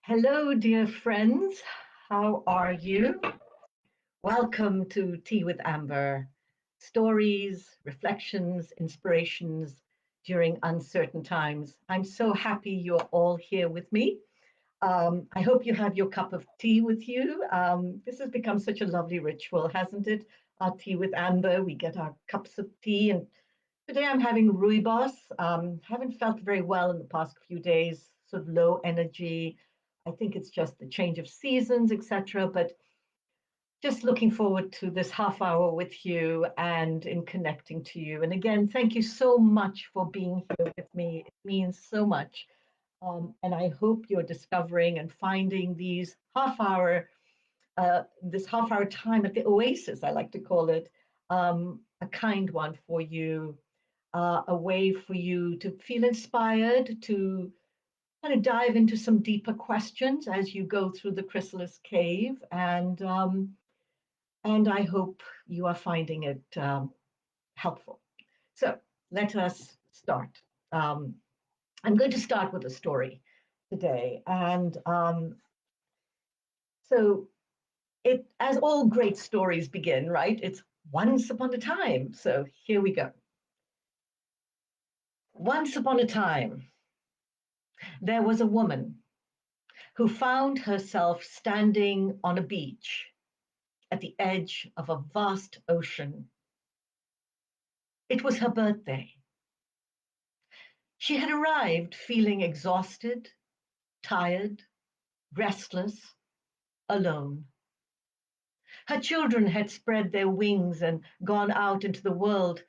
Hello, dear friends. How are you? Welcome to Tea with Amber. Stories, reflections, inspirations during uncertain times. I'm so happy you're all here with me. I hope you have your cup of tea with you. This has become such a lovely ritual, hasn't it? Our tea with Amber, we get our cups of tea. And today I'm having rooibos. Haven't felt very well in the past few days, sort of low energy. I think it's just the change of seasons, etc. But just looking forward to this half hour with you and in connecting to you. And again, thank you so much for being here with me. It means so much. And I hope you're discovering and finding this half hour time at the oasis, I like to call it, a kind one for you, a way for you to feel inspired to kind of dive into some deeper questions as you go through the chrysalis cave, and I hope you are finding it helpful. So let us start. Um, I'm going to start with a story today, and so it, as all great stories begin, right? It's once upon a time. So here we go. Once upon a time, there was a woman who found herself standing on a beach at the edge of a vast ocean. It was her birthday. She had arrived feeling exhausted, tired, restless, alone. Her children had spread their wings and gone out into the world.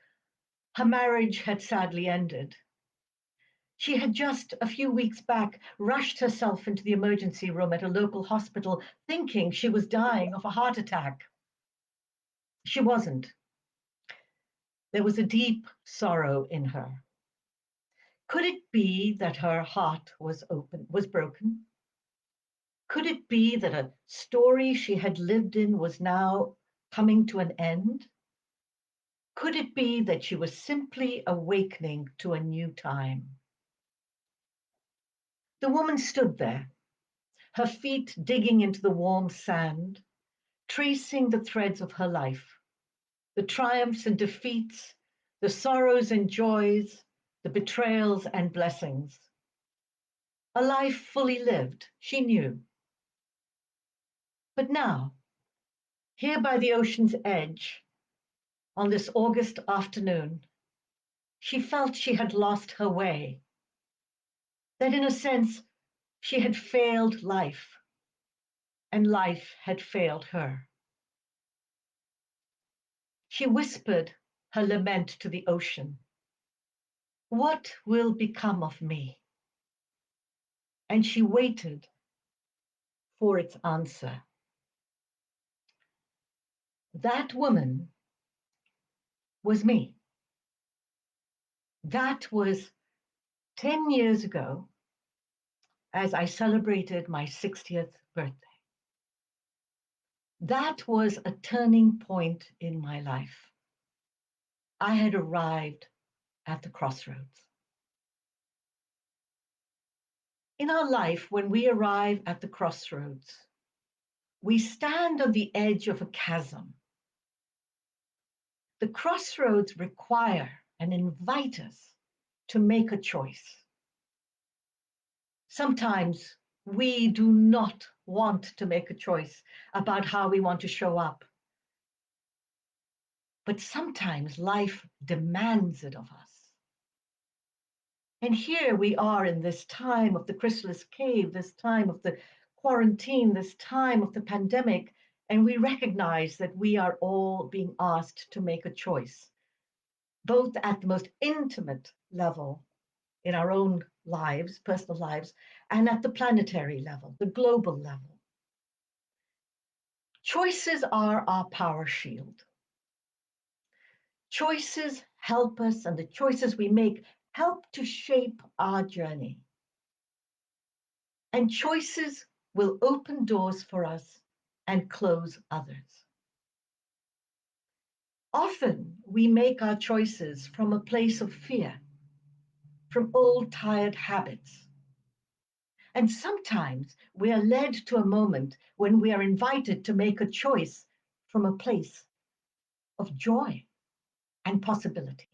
Her marriage had sadly ended. She had just a few weeks back rushed herself into the emergency room at a local hospital, thinking she was dying of a heart attack. She wasn't. There was a deep sorrow in her. Could it be that her heart was broken? Could it be that a story she had lived in was now coming to an end? Could it be that she was simply awakening to a new time? The woman stood there, her feet digging into the warm sand, tracing the threads of her life, the triumphs and defeats, the sorrows and joys, the betrayals and blessings. A life fully lived, she knew. But now, here by the ocean's edge, on this August afternoon, she felt she had lost her way, that in a sense, she had failed life, and life had failed her. She whispered her lament to the ocean. What will become of me? And she waited for its answer. That woman was me. That was 10 years ago as I celebrated my 60th birthday. That was a turning point in my life. I had arrived at the crossroads. In our life, when we arrive at the crossroads, we stand on the edge of a chasm. The crossroads require and invite us to make a choice. Sometimes we do not want to make a choice about how we want to show up. But sometimes life demands it of us. And here we are in this time of the chrysalis cave, this time of the quarantine, this time of the pandemic, and we recognize that we are all being asked to make a choice, both at the most intimate level in our own lives, personal lives, and at the planetary level, the global level. Choices are our power shield. Choices help us, and the choices we make help to shape our journey. And choices will open doors for us and close others. Often we make our choices from a place of fear, from old tired habits. And sometimes we are led to a moment when we are invited to make a choice from a place of joy and possibility.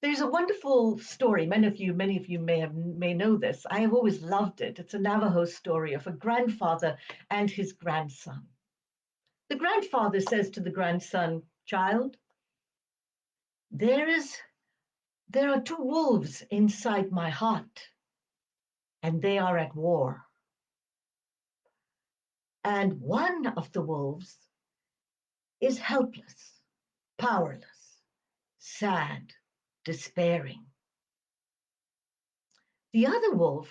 There's a wonderful story. Many of you may know this. I have always loved it. It's a Navajo story of a grandfather and his grandson. The grandfather says to the grandson, "Child, there is there are two wolves inside my heart, and they are at war. And one of the wolves is helpless, powerless, sad, despairing. The other wolf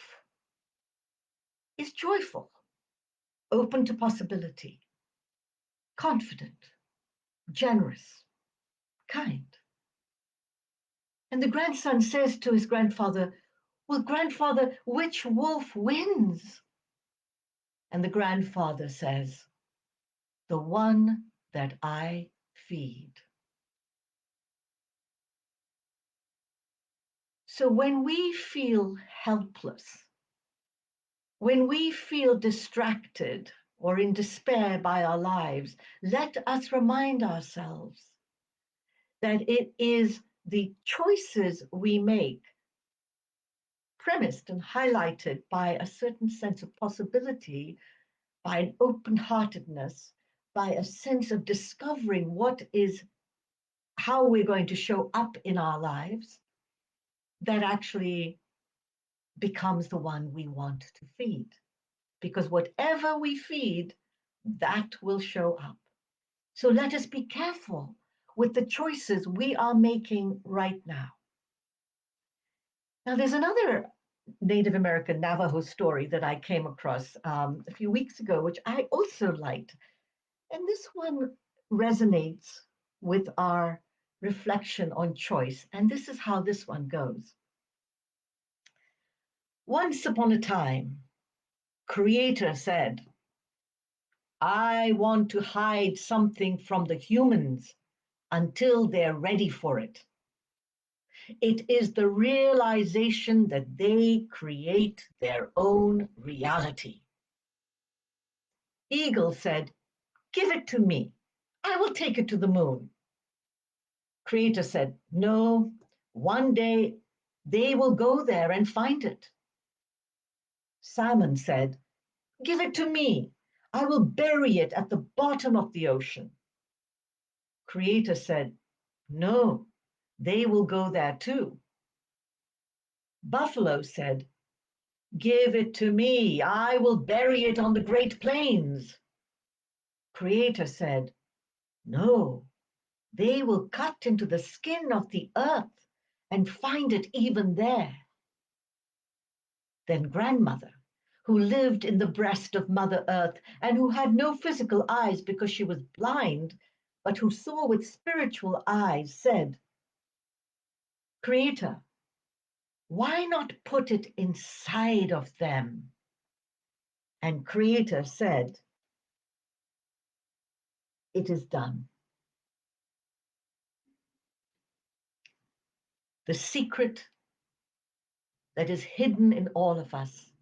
is joyful, open to possibility, confident, generous, kind." And the grandson says to his grandfather, "Well, grandfather, which wolf wins?" And the grandfather says, "The one that I feed." So when we feel helpless, when we feel distracted or in despair by our lives, let us remind ourselves that it is the choices we make, premised and highlighted by a certain sense of possibility, by an open-heartedness, by a sense of discovering what is, how we're going to show up in our lives, that actually becomes the one we want to feed. Because whatever we feed, that will show up. So let us be careful with the choices we are making right now. Now, there's another Native American Navajo story that I came across a few weeks ago, which I also liked. And this one resonates with our reflection on choice. And this is how this one goes. Once upon a time, Creator said, "I want to hide something from the humans until they're ready for it. It is the realization that they create their own reality." Eagle said, "Give it to me. I will take it to the moon." Creator said, "No, one day they will go there and find it." Salmon said, "Give it to me. I will bury it at the bottom of the ocean." Creator said, "No, they will go there too." Buffalo said, "Give it to me. I will bury it on the Great Plains." Creator said, "No, they will cut into the skin of the earth and find it even there." Then Grandmother, who lived in the breast of Mother Earth and who had no physical eyes because she was blind, but who saw with spiritual eyes, said, "Creator, why not put it inside of them?" And Creator said, "It is done." The secret that is hidden in all of us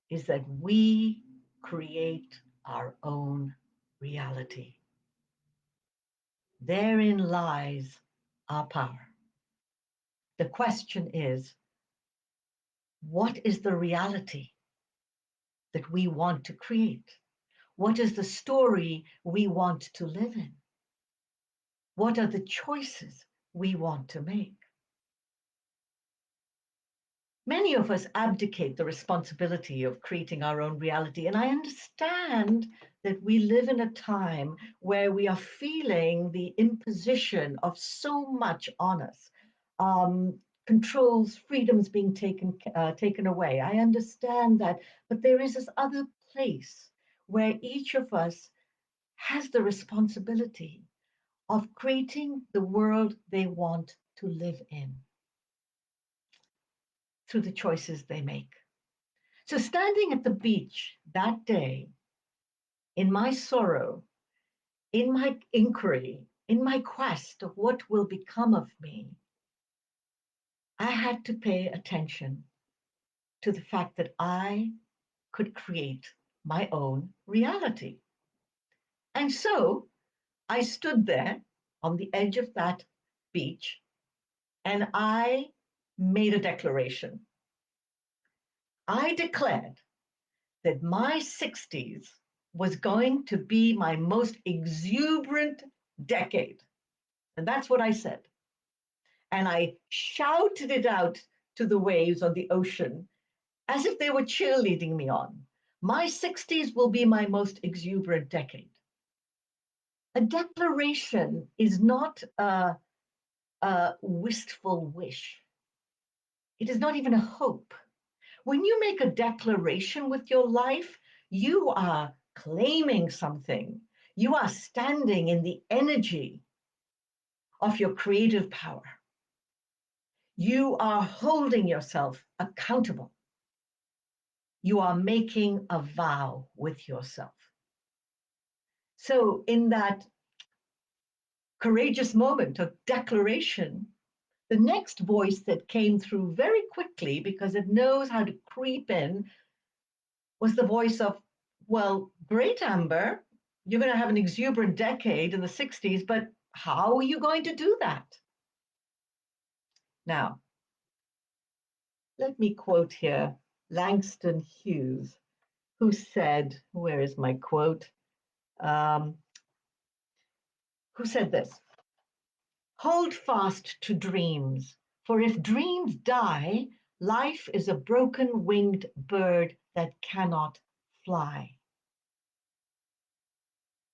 is that we create our own reality. Therein lies our power. The question is, what is the reality that we want to create? What is the story we want to live in? What are the choices we want to make? Many of us abdicate the responsibility of creating our own reality. And I understand that we live in a time where we are feeling the imposition of so much on us. Controls, freedoms being taken away. I understand that, but there is this other place where each of us has the responsibility of creating the world they want to live in through the choices they make. So, standing at the beach that day, in my sorrow, in my inquiry, in my quest of what will become of me, I had to pay attention to the fact that I could create my own reality. And so I stood there on the edge of that beach and I made a declaration. I declared that my 60s was going to be my most exuberant decade. And that's what I said. And I shouted it out to the waves on the ocean as if they were cheerleading me on. My 60s will be my most exuberant decade. A declaration is not a wistful wish. It is not even a hope. When you make a declaration with your life, you are claiming something. You are standing in the energy of your creative power. You are holding yourself accountable. You are making a vow with yourself. So, in that courageous moment of declaration, the next voice that came through very quickly because it knows how to creep in was the voice of, well, great, Amber, you're going to have an exuberant decade in the 60s, but how are you going to do that? Now, let me quote here Langston Hughes, who said, where is my quote? Um, who said this? Hold fast to dreams, for if dreams die, life is a broken winged bird that cannot fly.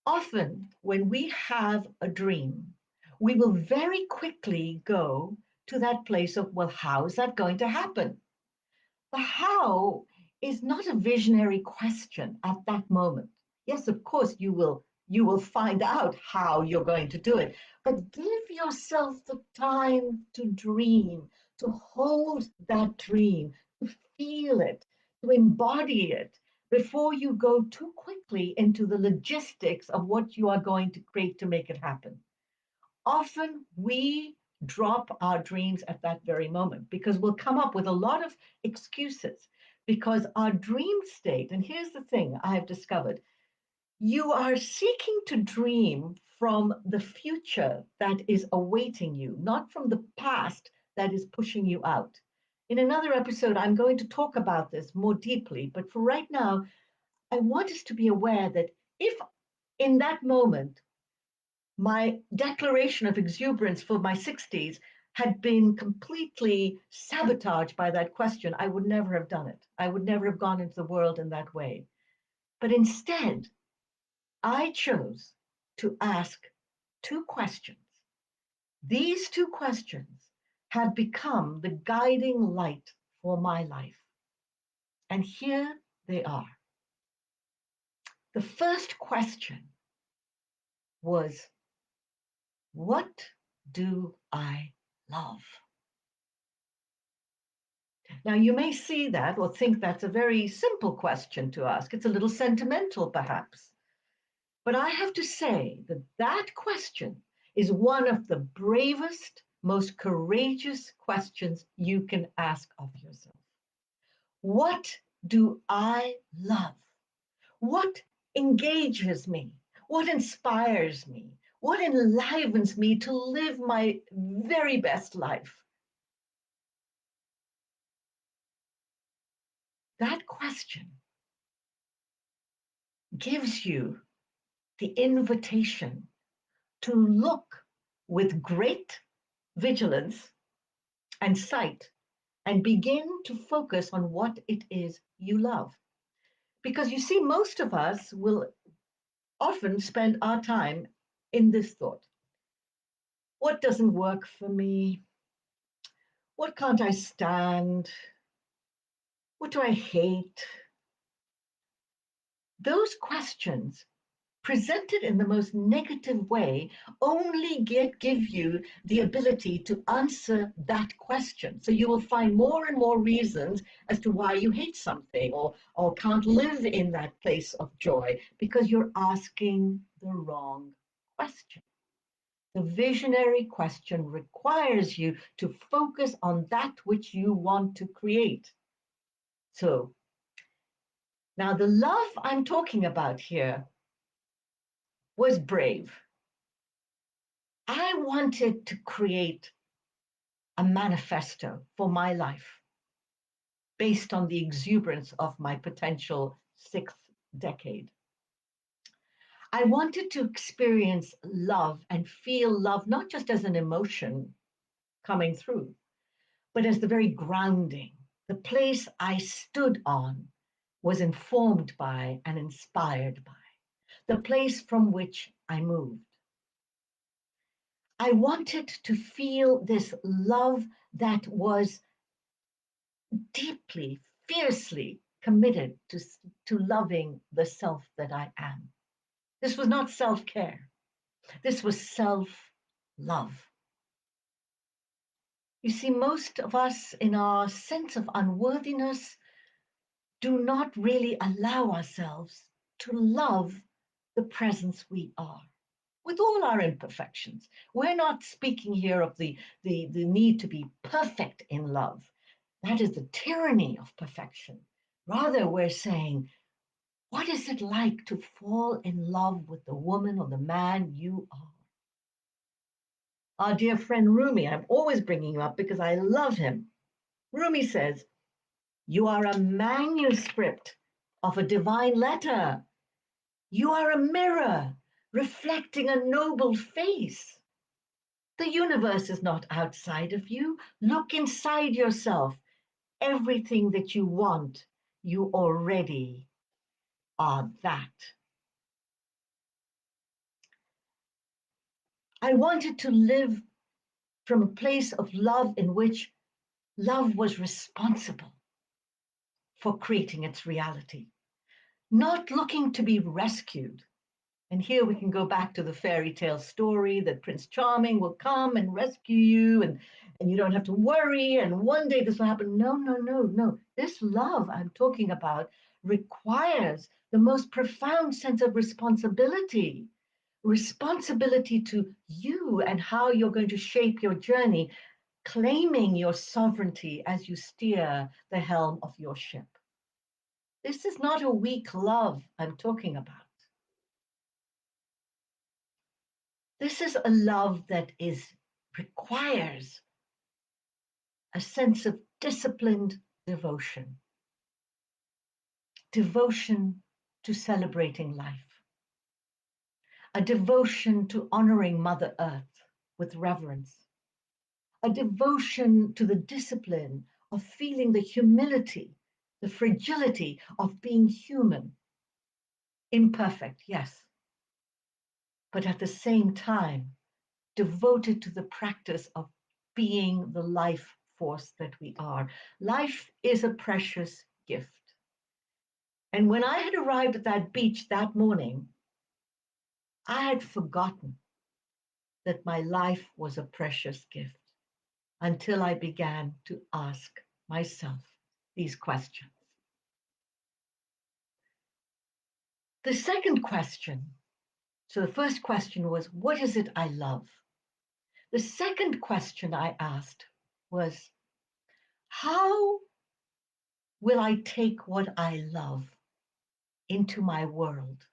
Often, when we have a dream, we will very quickly go to that place of, well, how is that going to happen? The how is not a visionary question at that moment. Yes, of course, you will find out how you're going to do it, but give yourself the time to dream, to hold that dream, to feel it, to embody it before you go too quickly into the logistics of what you are going to create to make it happen. Often we drop our dreams at that very moment because we'll come up with a lot of excuses because our dream state, and here's the thing I've discovered, you are seeking to dream from the future that is awaiting you, not from the past that is pushing you out. In another episode, I'm going to talk about this more deeply, but for right now, I want us to be aware that if in that moment my declaration of exuberance for my 60s had been completely sabotaged by that question, I would never have done it. I would never have gone into the world in that way. But instead, I chose to ask two questions. These two questions have become the guiding light for my life. And here they are. The first question was, what do I love? Now, you may see that or think that's a very simple question to ask. It's a little sentimental, perhaps. But I have to say that that question is one of the bravest, most courageous questions you can ask of yourself. What do I love? What engages me? What inspires me? What enlivens me to live my very best life? That question gives you the invitation to look with great vigilance and sight and begin to focus on what it is you love. Because you see, most of us will often spend our time in this thought: what doesn't work for me? What can't I stand? What do I hate? Those questions presented in the most negative way only give you the ability to answer that question. So you will find more and more reasons as to why you hate something or can't live in that place of joy because you're asking the wrong question. The visionary question requires you to focus on that which you want to create. So now the love I'm talking about here was brave. I wanted to create a manifesto for my life based on the exuberance of my potential sixth decade. I wanted to experience love and feel love not just as an emotion coming through, but as the very grounding. The place I stood on was informed by and inspired by the place from which I moved. I wanted to feel this love that was deeply, fiercely committed to loving the self that I am. This was not self care, this was self love. You see, most of us, in our sense of unworthiness, do not really allow ourselves to love the presence we are, with all our imperfections. We're not speaking here of the need to be perfect in love. That is the tyranny of perfection. Rather, we're saying, what is it like to fall in love with the woman or the man you are? Our dear friend Rumi, I'm always bringing him up because I love him. Rumi says, "You are a manuscript of a divine letter. You are a mirror reflecting a noble face. The universe is not outside of you. Look inside yourself. Everything that you want, you already are that." I wanted to live from a place of love in which love was responsible for creating its reality, not looking to be rescued. And here we can go back to the fairy tale story that Prince Charming will come and rescue you, and you don't have to worry, and one day this will happen. No, no, no, no. This love I'm talking about requires the most profound sense of responsibility. Responsibility to you and how you're going to shape your journey, claiming your sovereignty as you steer the helm of your ship. This is not a weak love I'm talking about. This is a love that requires a sense of disciplined devotion, devotion to celebrating life, a devotion to honoring Mother Earth with reverence, a devotion to the discipline of feeling the humility, the fragility of being human, imperfect, yes, but at the same time, devoted to the practice of being the life force that we are. Life is a precious gift. And when I had arrived at that beach that morning, I had forgotten that my life was a precious gift until I began to ask myself these questions. The second question, so the first question was, what is it I love? The second question I asked was, how will I take what I love into my world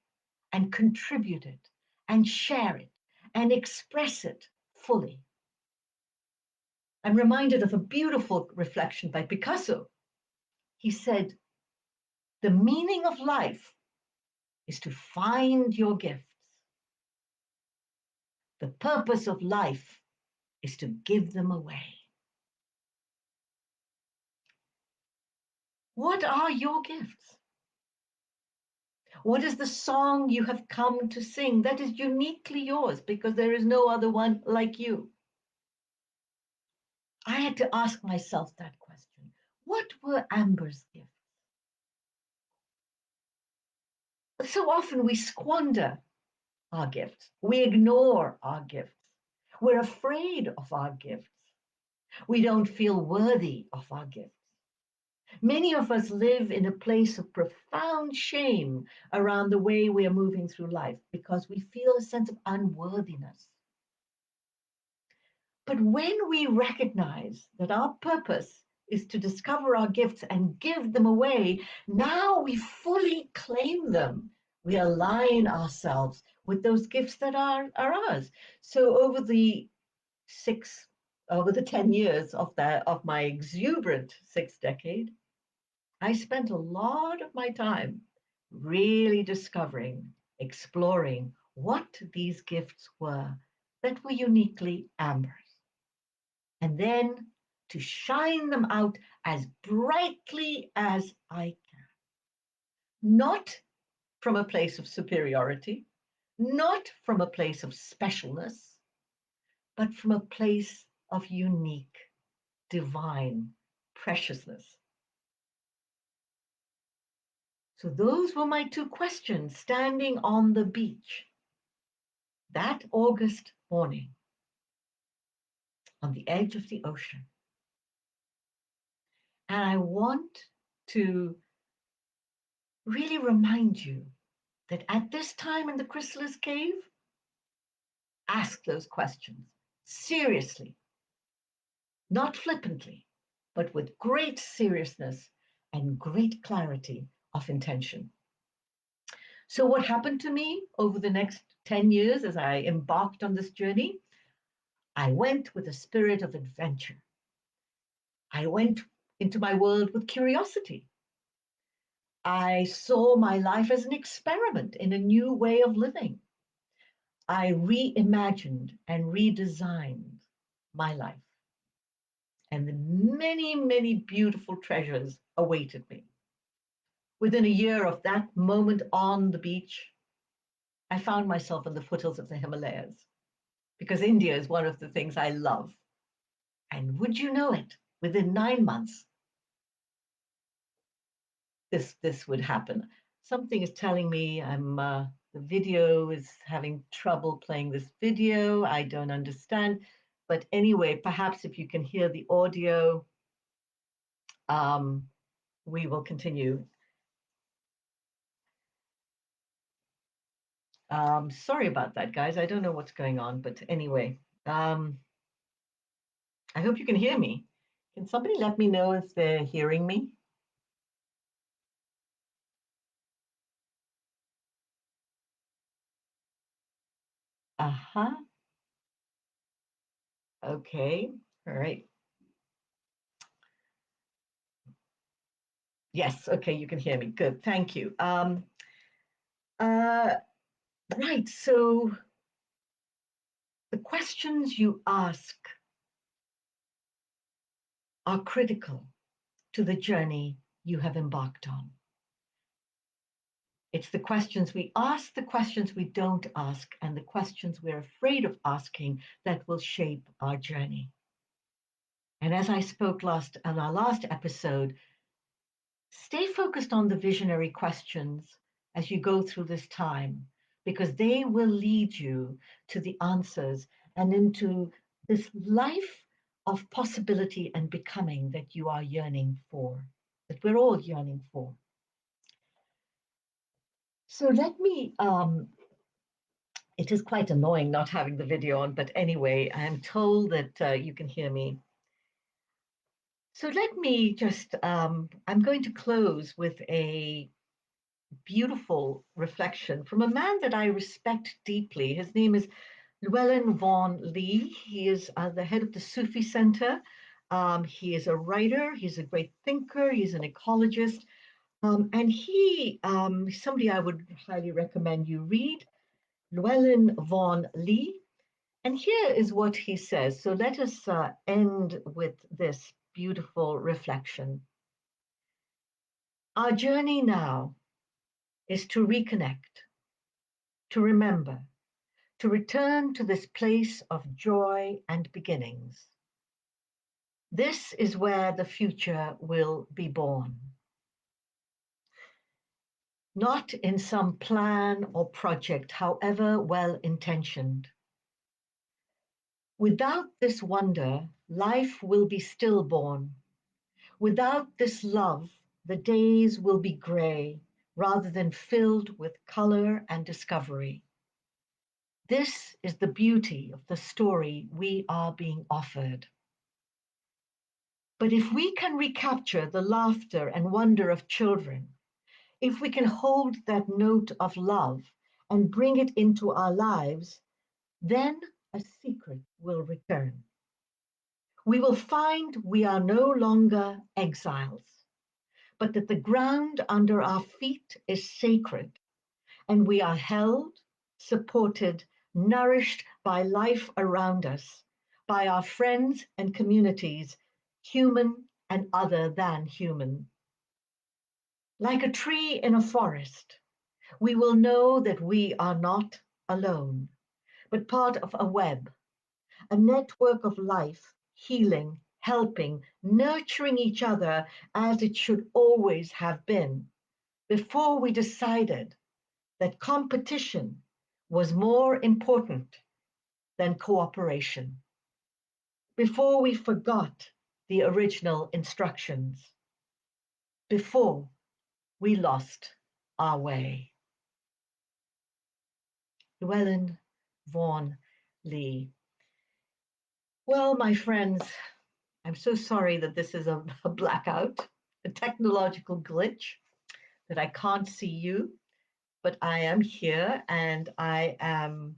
and contribute it and share it and express it fully? I'm reminded of a beautiful reflection by Picasso. He said, "The meaning of life is to find your gifts. The purpose of life is to give them away." What are your gifts? What is the song you have come to sing that is uniquely yours because there is no other one like you? I had to ask myself that question. What were Amber's gifts? So often we squander our gifts. We ignore our gifts. We're afraid of our gifts. We don't feel worthy of our gifts. Many of us live in a place of profound shame around the way we are moving through life because we feel a sense of unworthiness. But when we recognize that our purpose is to discover our gifts and give them away. Now we fully claim them. We align ourselves with those gifts that are ours. So six, over the 10 years of my exuberant sixth decade, I spent a lot of my time really discovering, exploring what these gifts were that were uniquely Amber's, and then to shine them out as brightly as I can, not from a place of superiority, not from a place of specialness, but from a place of unique, divine preciousness. So those were my two questions standing on the beach that August morning on the edge of the ocean. And I want to really remind you that at this time in the chrysalis cave, ask those questions seriously, not flippantly, but with great seriousness and great clarity of intention. So, what happened to me over the next 10 years as I embarked on this journey? I went with a spirit of adventure. I went into my world with curiosity. I saw my life as an experiment in a new way of living. I reimagined and redesigned my life, and the many, many beautiful treasures awaited me. Within a year of that moment on the beach, I found myself in the foothills of the Himalayas because India is one of the things I love. And would you know it, within 9 months, this would happen. Something is telling me the video is having trouble playing this video. I don't understand. But anyway, perhaps if you can hear the audio, um, we will continue. Sorry about that, guys. I don't know what's going on, but anyway, I hope you can hear me. Can somebody let me know if they're hearing me? Uh-huh. Okay. All right. Yes. Okay. You can hear me. Good. Thank you. Uh, right. So the questions you ask are critical to the journey you have embarked on. It's the questions we ask, the questions we don't ask, and the questions we're afraid of asking that will shape our journey. And as I spoke last on our last episode, stay focused on the visionary questions as you go through this time, because they will lead you to the answers and into this life of possibility and becoming that you are yearning for, that we're all yearning for. So let me, it is quite annoying not having the video on, but anyway, I'm told that you can hear me. So let me just, I'm going to close with a beautiful reflection from a man that I respect deeply. His name is Llewellyn Vaughan Lee. He is the head of the Sufi Center. He is a writer, he's a great thinker, he's an ecologist, and somebody I would highly recommend you read, Llewellyn Vaughan Lee. And here is what he says. So let us end with this beautiful reflection. Our journey now is to reconnect, to remember, to return to this place of joy and beginnings. This is where the future will be born. Not in some plan or project, however well intentioned. Without this wonder, life will be stillborn. Without this love, the days will be gray rather than filled with color and discovery. This is the beauty of the story we are being offered. But if we can recapture the laughter and wonder of children, if we can hold that note of love and bring it into our lives, then a secret will return. We will find we are no longer exiles, but that the ground under our feet is sacred, and we are held, supported, nourished by life around us, by our friends and communities, human and other than human. Like a tree in a forest, we will know that we are not alone, but part of a web, a network of life, healing, helping, nurturing each other as it should always have been, before we decided that competition was more important than cooperation, before we forgot the original instructions, before we lost our way. Llewellyn Vaughan Lee. Well, my friends, I'm so sorry that this is a blackout, a technological glitch, that I can't see you, but I am here and I am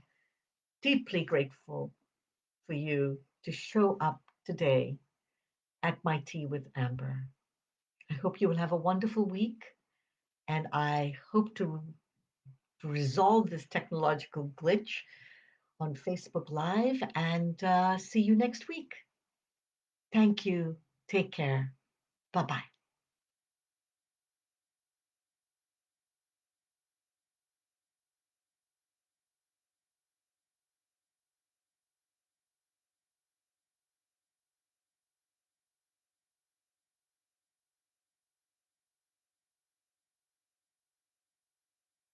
deeply grateful for you to show up today at my Tea with Amber. I hope you will have a wonderful week, and I hope to resolve this technological glitch on Facebook Live and see you next week. Thank you. Take care. Bye bye.